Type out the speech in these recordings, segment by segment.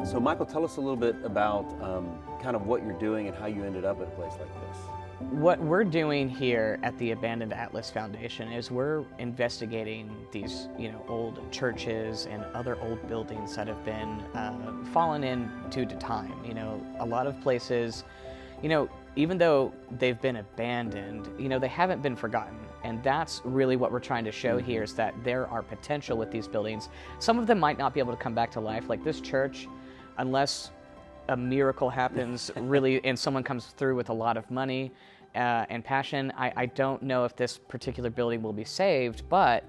So Michael, tell us a little bit about kind of what you're doing and how you ended up at a place like this. What we're doing here at the Abandoned Atlas Foundation is we're investigating these, old churches and other old buildings that have been fallen into time. A lot of places, even though they've been abandoned, they haven't been forgotten. And that's really what we're trying to show here, is that there are potential with these buildings. Some of them might not be able to come back to life, like this church, unless a miracle happens really and someone comes through with a lot of money and passion. I don't know if this particular building will be saved, but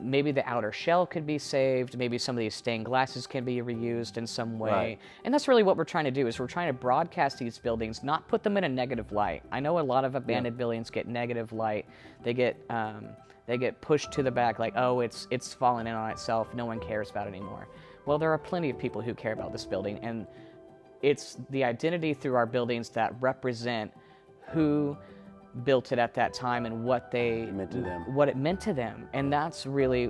maybe the outer shell could be saved. Maybe some of these stained glasses can be reused in some way. Right. And that's really what we're trying to do, is we're trying to broadcast these buildings, not put them in a negative light. I know a lot of abandoned buildings get negative light. They get pushed to the back, like, oh, it's fallen in on itself. No one cares about it anymore. Well, there are plenty of people who care about this building, and it's the identity through our buildings that represent who built it at that time and what it meant to them. And that's really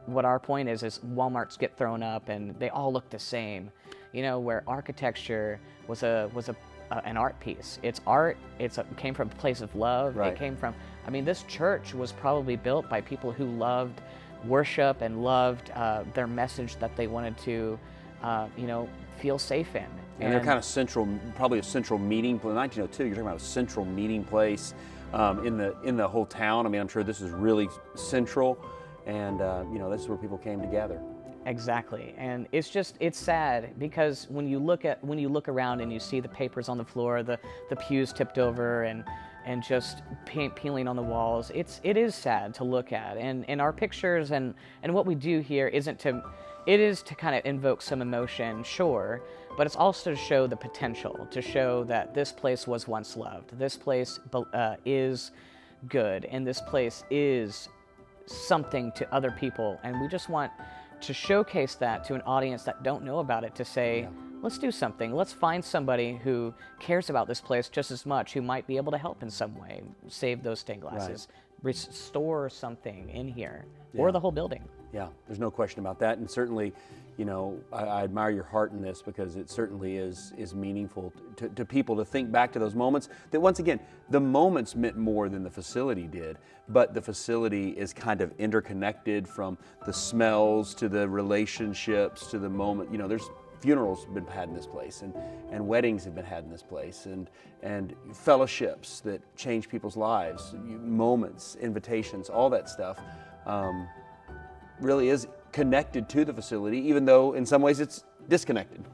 what our point is Walmarts get thrown up and they all look the same, where architecture was an art piece. It's art. It came from a place of love. Right. It came from, this church was probably built by people who loved worship and loved their message that they wanted to feel safe in. And they're kind of central, probably a central meeting place. In 1902, you're talking about a central meeting place in the whole town. I'm sure this is really central, and this is where people came together. Exactly, and it's sad because when you look around and you see the papers on the floor, the pews tipped over, and just paint peeling on the walls, it is sad to look at. And our pictures and what we do here it is to kind of invoke some emotion, sure, but it's also to show the potential, to show that this place was once loved. This place is good, and this place is something to other people. And we just want to showcase that to an audience that don't know about it, to say, let's do something. Let's find somebody who cares about this place just as much, who might be able to help in some way, save those stained glasses, restore something in here, or the whole building. Yeah, there's no question about that. And certainly, I admire your heart in this, because it certainly is meaningful to people to think back to those moments that, once again, the moments meant more than the facility did, but the facility is kind of interconnected, from the smells to the relationships to the moment. There's funerals have been had in this place, and weddings have been had in this place, and fellowships that change people's lives, moments, invitations, all that stuff really is connected to the facility, even though in some ways it's disconnected.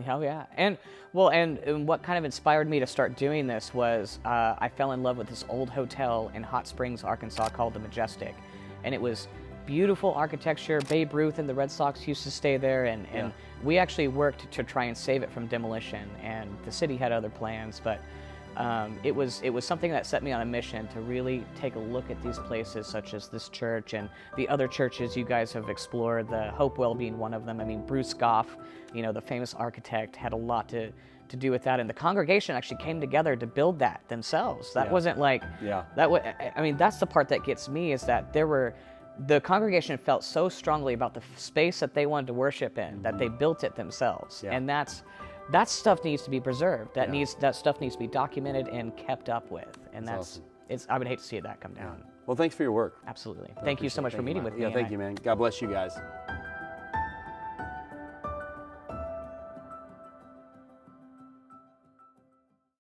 Oh yeah, and what kind of inspired me to start doing this was I fell in love with this old hotel in Hot Springs, Arkansas, called the Majestic, and it was beautiful architecture. Babe Ruth and the Red Sox used to stay there, and we actually worked to try and save it from demolition, and the city had other plans, but it was something that set me on a mission to really take a look at these places, such as this church and the other churches you guys have explored, the Hopewell being one of them. Bruce Goff, the famous architect, had a lot to do with that, and the congregation actually came together to build that themselves. That wasn't like that's the part that gets me, is that the congregation felt so strongly about the space that they wanted to worship in, that they built it themselves. And that stuff needs to be preserved. That stuff needs to be documented and kept up with. And that's awesome. I would hate to see that come down. Well, thanks for your work. Absolutely. Thank you so much for meeting with me. Yeah, thank you, man. God bless you guys.